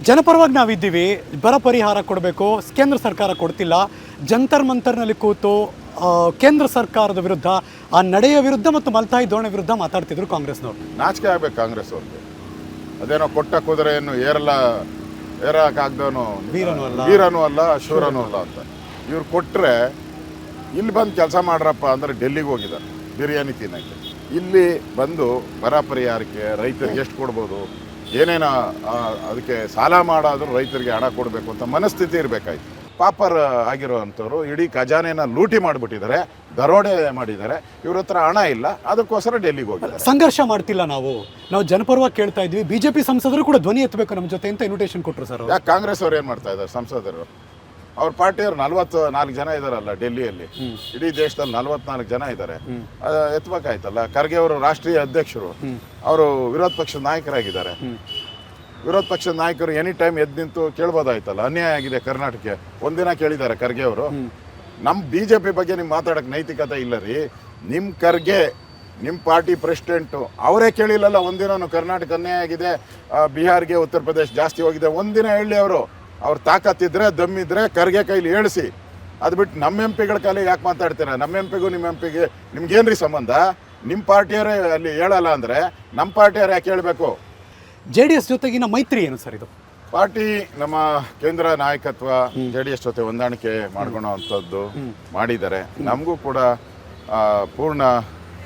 ಜನಪರವಾಗಿ ನಾವಿದ್ದೀವಿ. ಬರ ಪರಿಹಾರ ಕೊಡಬೇಕು, ಕೇಂದ್ರ ಸರ್ಕಾರ ಕೊಡ್ತಿಲ್ಲ. ಜಂತರ್ ಮಂತರ್ನಲ್ಲಿ ಕೂತು ಕೇಂದ್ರ ಸರ್ಕಾರದ ವಿರುದ್ಧ, ಆ ನಡೆಯ ವಿರುದ್ಧ ಮತ್ತು ಮಲ್ತಾಯಿ ಧೋರಣೆ ವಿರುದ್ಧ ಮಾತಾಡ್ತಿದ್ರು ಕಾಂಗ್ರೆಸ್ನವರು. ನಾಚಿಕೆ ಆಗ್ಬೇಕು ಕಾಂಗ್ರೆಸ್ ಅವ್ರಿಗೆ. ಅದೇನೋ ಕೊಟ್ಟ ಕುದುರೆಯನ್ನು ಏರಕ್ಕಾಗ್ದವನು ವೀರನೂ ಅಲ್ಲ ಶೂರನೂ ಅಲ್ಲ ಅಂತ. ಇವ್ರು ಕೊಟ್ಟರೆ ಇಲ್ಲಿ ಬಂದು ಕೆಲಸ ಮಾಡ್ರಪ್ಪ ಅಂದರೆ ಡೆಲ್ಲಿಗೆ ಹೋಗಿದ್ದಾರೆ ಬಿರಿಯಾನಿ ತಿನ್ನೋಕ್ಕೆ. ಇಲ್ಲಿ ಬಂದು ಬರ ಪರಿಹಾರಕ್ಕೆ ರೈತರಿಗೆ ಎಷ್ಟು ಕೊಡ್ಬೋದು, ಏನೇನು ಅದಕ್ಕೆ ಸಾಲ ಮಾಡಾದರೂ ರೈತರಿಗೆ ಹಣ ಕೊಡಬೇಕು ಅಂತ ಮನಸ್ಥಿತಿ ಇರಬೇಕಾಯ್ತು. ಪಾಪರ್ ಆಗಿರೋವಂಥವ್ರು ಇಡೀ ಖಜಾನೆನ ಲೂಟಿ ಮಾಡಿಬಿಟ್ಟಿದ್ದಾರೆ, ದರೋಡೆ ಮಾಡಿದ್ದಾರೆ. ಇವ್ರ ಹತ್ರ ಹಣ ಇಲ್ಲ, ಅದಕ್ಕೋಸ್ಕರ ಡೆಲ್ಲಿಗೆ ಹೋಗಿದ್ದಾರೆ. ಸಂಘರ್ಷ ಮಾಡ್ತಿಲ್ಲ, ನಾವು ಜನಪರವಾಗಿ ಕೇಳ್ತಾ ಇದ್ವಿ. ಬಿಜೆಪಿ ಸಂಸದರು ಕೂಡ ಧ್ವನಿ ಎತ್ತಬೇಕು ನಮ್ಮ ಜೊತೆ ಅಂತ ಇನ್ವಿಟೇಷನ್ ಕೊಟ್ಟರು ಸರ್. ಯಾಕೆ ಕಾಂಗ್ರೆಸ್ ಅವ್ರು ಏನು ಮಾಡ್ತಾ ಇದ್ದಾರೆ? ಸಂಸದರು ಅವ್ರ ಪಾರ್ಟಿಯವ್ರು 44 ಜನ ಇದಾರಲ್ಲ ಡೆಲ್ಲಿಯಲ್ಲಿ, ಇಡೀ ದೇಶದಲ್ಲಿ 44 ಜನ ಇದ್ದಾರೆ. ಎತ್ತಬೇಕಾಯ್ತಲ್ಲ. ಖರ್ಗೆ ಅವರು ರಾಷ್ಟ್ರೀಯ ಅಧ್ಯಕ್ಷರು, ಅವರು ವಿರೋಧ ಪಕ್ಷದ ನಾಯಕರಾಗಿದ್ದಾರೆ. ವಿರೋಧ ಪಕ್ಷದ ನಾಯಕರು ಎನಿ ಟೈಮ್ ಎದ್ದು ನಿಂತು ಕೇಳ್ಬೋದಾಯ್ತಲ್ಲ, ಅನ್ಯಾಯ ಆಗಿದೆ ಕರ್ನಾಟಕಕ್ಕೆ. ಒಂದಿನ ಕೇಳಿದ್ದಾರೆ ಖರ್ಗೆ ಅವರು, ನಮ್ಮ ಬಿಜೆಪಿ ಬಗ್ಗೆ ನಿಮ್ಗೆ ಮಾತಾಡೋಕ್ಕೆ ನೈತಿಕತೆ ಇಲ್ಲ ರೀ. ನಿಮ್ಮ ಖರ್ಗೆ, ನಿಮ್ಮ ಪಾರ್ಟಿ ಪ್ರೆಸಿಡೆಂಟು ಅವರೇ ಕೇಳಿಲ್ಲಲ್ಲ ಒಂದಿನ ಕರ್ನಾಟಕ ಅನ್ಯಾಯ ಆಗಿದೆ, ಬಿಹಾರ್ಗೆ ಉತ್ತರ ಪ್ರದೇಶ ಜಾಸ್ತಿ ಹೋಗಿದೆ. ಒಂದಿನ ಹೇಳಿ ಅವರು, ಅವ್ರ ತಾಕತ್ತಿದ್ರೆ ದಮ್ಮಿದ್ರೆ ಖರ್ಗೆ ಕೈಲಿ ಹೇಳಿಸಿ. ಅದು ಬಿಟ್ಟು ನಮ್ಮ ಎಂ ಪಿಗಳ ಕೈಲಿ ಯಾಕೆ ಮಾತಾಡ್ತೀರಾ? ನಮ್ಮ ಎಂ ಪಿಗೂ ನಿಮ್ಮ ಎಂ ಪಿಗೆ ನಿಮ್ಗೇನ್ರಿ ಸಂಬಂಧ? ನಿಮ್ಮ ಪಾರ್ಟಿಯವರೇ ಅಲ್ಲಿ ಹೇಳಲ್ಲ ಅಂದರೆ ನಮ್ಮ ಪಾರ್ಟಿಯವ್ರು ಯಾಕೆ ಹೇಳಬೇಕು? JDS ಜೊತೆಗಿನ ಮೈತ್ರಿ ಏನು ಸರ್ ಇದು? ಪಾರ್ಟಿ ನಮ್ಮ ಕೇಂದ್ರ ನಾಯಕತ್ವ JDS ಜೊತೆ ಹೊಂದಾಣಿಕೆ ಮಾಡ್ಕೊಳ್ಳೋ ಅಂಥದ್ದು ಮಾಡಿದ್ದಾರೆ. ನಮಗೂ ಕೂಡ ಪೂರ್ಣ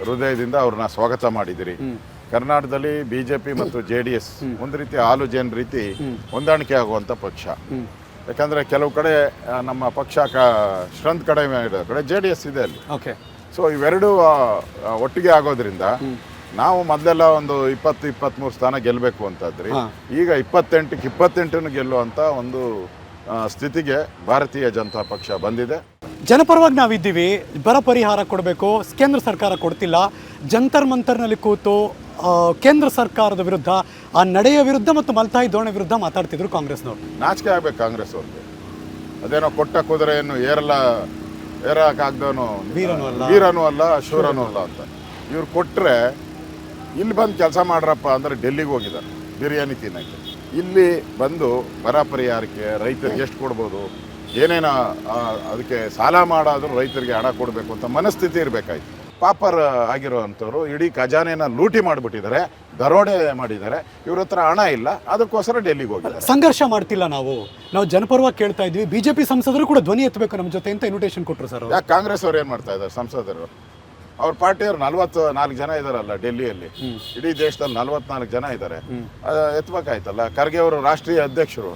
ಹೃದಯದಿಂದ ಅವ್ರನ್ನ ಸ್ವಾಗತ ಮಾಡಿದಿರಿ. ಕರ್ನಾಟಕದಲ್ಲಿ ಬಿಜೆಪಿ ಮತ್ತು JDS ಒಂದು ರೀತಿ ಹಾಲು ಜೇನ್ ರೀತಿ ಹೊಂದಾಣಿಕೆ ಆಗುವಂಥ ಪಕ್ಷ. ಯಾಕಂದರೆ ಕೆಲವು ಕಡೆ ನಮ್ಮ ಪಕ್ಷ ಸ್ಟ್ರೆಂತ್ ಕಡಿಮೆ ಇರೋ ಕಡೆ JDS ಇದೆ ಅಲ್ಲಿ. ಓಕೆ. ಸೊ ಇವೆರಡೂ ಒಟ್ಟಿಗೆ ಆಗೋದ್ರಿಂದ ನಾವು ಮೊದಲೆಲ್ಲ ಒಂದು 20-23 ಸ್ಥಾನ ಗೆಲ್ಲಬೇಕು ಅಂತಾದ್ರಿ. ಈಗ 28ಕ್ಕೆ 28 ಗೆಲ್ಲುವಂಥ ಒಂದು ಸ್ಥಿತಿಗೆ ಭಾರತೀಯ ಜನತಾ ಪಕ್ಷ ಬಂದಿದೆ. ಜನಪರವಾಗಿ ನಾವಿದ್ದೀವಿ. ಬರ ಪರಿಹಾರ ಕೊಡಬೇಕು, ಕೇಂದ್ರ ಸರ್ಕಾರ ಕೊಡ್ತಿಲ್ಲ. ಜಂತರ್ ಮಂತರ್ನಲ್ಲಿ ಕೂತು ಕೇಂದ್ರ ಸರ್ಕಾರದ ವಿರುದ್ಧ, ಆ ನಡೆಯ ವಿರುದ್ಧ ಮತ್ತು ಮಲ್ತಾಯಿ ಧೋರಣೆ ವಿರುದ್ಧ ಮಾತಾಡ್ತಿದ್ರು ಕಾಂಗ್ರೆಸ್ನವರು. ನಾಚಿಕೆ ಆಗ್ಬೇಕು ಕಾಂಗ್ರೆಸ್ ಅವ್ರಿಗೆ. ಅದೇನೋ ಕೊಟ್ಟ ಕುದುರೆಯನ್ನು ಏರಕ್ಕಾಗ್ದವನು ವೀರನೂ ಅಲ್ಲ ಶೂರನೂ ಅಲ್ಲ ಅಂತ. ಇವ್ರು ಕೊಟ್ಟರೆ ಇಲ್ಲಿ ಬಂದು ಕೆಲಸ ಮಾಡ್ರಪ್ಪ ಅಂದರೆ ಡೆಲ್ಲಿಗೆ ಹೋಗಿದ್ದಾರೆ ಬಿರಿಯಾನಿ ತಿನ್ನೋಕ್ಕೆ. ಇಲ್ಲಿ ಬಂದು ಬರ ಪರಿಹಾರಕ್ಕೆ ರೈತರಿಗೆ ಎಷ್ಟು ಕೊಡ್ಬೋದು, ಏನೇನು ಅದಕ್ಕೆ ಸಾಲ ಮಾಡಾದರೂ ರೈತರಿಗೆ ಹಣ ಕೊಡಬೇಕು ಅಂತ ಮನಸ್ಥಿತಿ ಇರಬೇಕಾಯ್ತು. ಪಾಪರ್ ಆಗಿರೋವಂಥವ್ರು ಇಡೀ ಖಜಾನೆನ ಲೂಟಿ ಮಾಡಿಬಿಟ್ಟಿದ್ದಾರೆ, ದರೋಡೆ ಮಾಡಿದ್ದಾರೆ. ಇವ್ರ ಹತ್ರ ಹಣ ಇಲ್ಲ, ಅದಕ್ಕೋಸ್ಕರ ಡೆಲ್ಲಿಗೆ ಹೋಗಿದ್ದಾರೆ. ಸಂಘರ್ಷ ಮಾಡ್ತಿಲ್ಲ, ನಾವು ಜನಪರವಾಗಿ ಕೇಳ್ತಾ ಇದ್ವಿ. ಬಿಜೆಪಿ ಸಂಸದರು ಕೂಡ ಧ್ವನಿ ಎತ್ತಬೇಕು ನಮ್ಮ ಜೊತೆ ಅಂತ ಇನ್ವಿಟೇಷನ್ ಕೊಟ್ಟರು ಸರ್. ಯಾಕೆ ಕಾಂಗ್ರೆಸ್ ಅವ್ರು ಏನು ಮಾಡ್ತಾ ಇದ್ದಾರೆ? ಸಂಸದರು ಅವ್ರ ಪಾರ್ಟಿಯವ್ರು 44 ಜನ ಇದಾರಲ್ಲ ಡೆಲ್ಲಿಯಲ್ಲಿ, ಇಡೀ ದೇಶದಲ್ಲಿ 44 ಜನ ಇದ್ದಾರೆ. ಎತ್ತಬೇಕಾಯ್ತಲ್ಲ. ಖರ್ಗೆ ಅವರು ರಾಷ್ಟ್ರೀಯ ಅಧ್ಯಕ್ಷರು,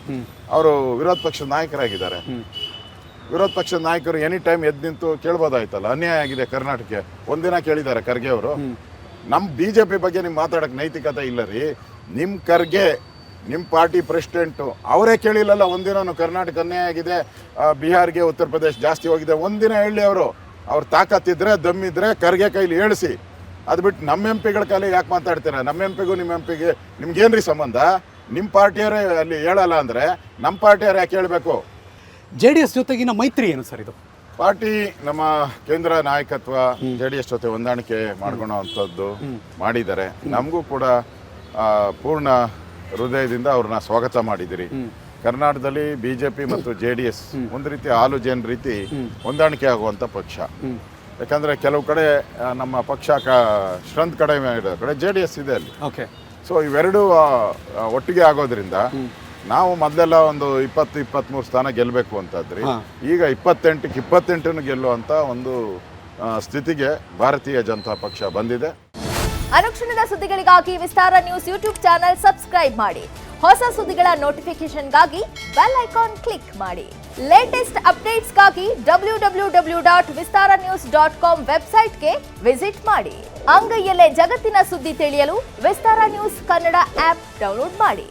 ಅವರು ವಿರೋಧ ಪಕ್ಷದ ನಾಯಕರಾಗಿದ್ದಾರೆ. ವಿರೋಧ ಪಕ್ಷದ ನಾಯಕರು ಎನಿ ಟೈಮ್ ಎದ್ದು ನಿಂತು ಕೇಳ್ಬೋದಾಯ್ತಲ್ಲ, ಅನ್ಯಾಯ ಆಗಿದೆ ಕರ್ನಾಟಕಕ್ಕೆ. ಒಂದಿನ ಕೇಳಿದ್ದಾರೆ ಖರ್ಗೆ ಅವರು, ನಮ್ಮ ಬಿಜೆಪಿ ಬಗ್ಗೆ ನಿಮ್ಗೆ ಮಾತಾಡೋಕ್ಕೆ ನೈತಿಕತೆ ಇಲ್ಲ ರೀ. ನಿಮ್ಮ ಖರ್ಗೆ, ನಿಮ್ಮ ಪಾರ್ಟಿ ಪ್ರೆಸಿಡೆಂಟು ಅವರೇ ಕೇಳಿಲ್ಲಲ್ಲ ಒಂದಿನ ಕರ್ನಾಟಕ ಅನ್ಯಾಯ ಆಗಿದೆ, ಬಿಹಾರ್ಗೆ ಉತ್ತರ ಪ್ರದೇಶ ಜಾಸ್ತಿ ಹೋಗಿದೆ. ಒಂದಿನ ಹೇಳಿ ಅವರು, ಅವ್ರ ತಾಕತ್ತಿದ್ರೆ ದಮ್ಮಿದ್ರೆ ಖರ್ಗೆ ಕೈಲಿ ಹೇಳಿಸಿ. ಅದು ಬಿಟ್ಟು ನಮ್ಮ ಎಂ ಪಿಗಳ ಕೈಲಿ ಯಾಕೆ ಮಾತಾಡ್ತೀರಾ? ನಮ್ಮ ಎಂ ಪಿಗೂ ನಿಮ್ಮ ಎಂ ಪಿಗೆ ನಿಮ್ಗೇನ್ರಿ ಸಂಬಂಧ? ನಿಮ್ಮ ಪಾರ್ಟಿಯವರೇ ಅಲ್ಲಿ ಹೇಳಲ್ಲ ಅಂದರೆ ನಮ್ಮ ಪಾರ್ಟಿಯವ್ರು ಯಾಕೆ ಹೇಳಬೇಕು? JDS ಜೊತೆಗಿನ ಮೈತ್ರಿ ಏನು ಸರ್ ಇದು? ಪಾರ್ಟಿ ನಮ್ಮ ಕೇಂದ್ರ ನಾಯಕತ್ವ JDS ಜೊತೆ ಹೊಂದಾಣಿಕೆ ಮಾಡ್ಕೊಳ್ಳೋ ಅಂಥದ್ದು ಮಾಡಿದ್ದಾರೆ. ನಮಗೂ ಕೂಡ ಪೂರ್ಣ ಹೃದಯದಿಂದ ಅವ್ರನ್ನ ಸ್ವಾಗತ ಮಾಡಿದಿರಿ. ಕರ್ನಾಟಕದಲ್ಲಿ ಬಿಜೆಪಿ ಮತ್ತು JDS ಒಂದು ರೀತಿ ಹಾಲು ಜೇನ್ ರೀತಿ ಹೊಂದಾಣಿಕೆ ಆಗುವಂಥ ಪಕ್ಷ. ಯಾಕಂದರೆ ಕೆಲವು ಕಡೆ ನಮ್ಮ ಪಕ್ಷ ಸ್ಟ್ರೆಂತ್ ಕಡಿಮೆ ಇರೋ ಕಡೆ JDS ಇದೆ ಅಲ್ಲಿ. ಓಕೆ. ಸೊ ಇವೆರಡೂ ಒಟ್ಟಿಗೆ ಆಗೋದ್ರಿಂದ ನಾವು ಮೊದಲೆಲ್ಲ ಒಂದು 20-23 ಸ್ಥಾನ ಗೆಲ್ಲಬೇಕು ಅಂತಾದ್ರಿ. ಈಗ 28ಕ್ಕೆ 28 ಗೆಲ್ಲುವಂಥ ಒಂದು ಸ್ಥಿತಿಗೆ ಭಾರತೀಯ ಜನತಾ ಪಕ್ಷ ಬಂದಿದೆ. ಅನುಕ್ಷಣದ ಸುದ್ದಿಗಳಿಗಾಗಿ ವಿಸ್ತಾರ ನ್ಯೂಸ್ ಯೂಟ್ಯೂಬ್ ಚಾನೆಲ್ ಸಬ್ಸ್ಕ್ರೈಬ್ ಮಾಡಿ. ಹೊಸ ಸುದ್ದಿಗಳ ನೋಟಿಫಿಕೇಶನ್ಗಾಗಿ ಬೆಲ್ ಐಕಾನ್ ಕ್ಲಿಕ್ ಮಾಡಿ. ಲೇಟೆಸ್ಟ್ ಅಪ್ಡೇಟ್ಸ್ಗಾಗಿ www.vistaranews.com ವೆಬ್ಸೈಟ್ಗೆ ವಿಸಿಟ್ ಮಾಡಿ. ಅಂಗೈಯಲ್ಲೇ ಜಗತ್ತಿನ ಸುದ್ದಿ ತಿಳಿಯಲು ವಿಸ್ತಾರ ನ್ಯೂಸ್ ಕನ್ನಡ ಆಪ್ ಡೌನ್ಲೋಡ್ ಮಾಡಿ.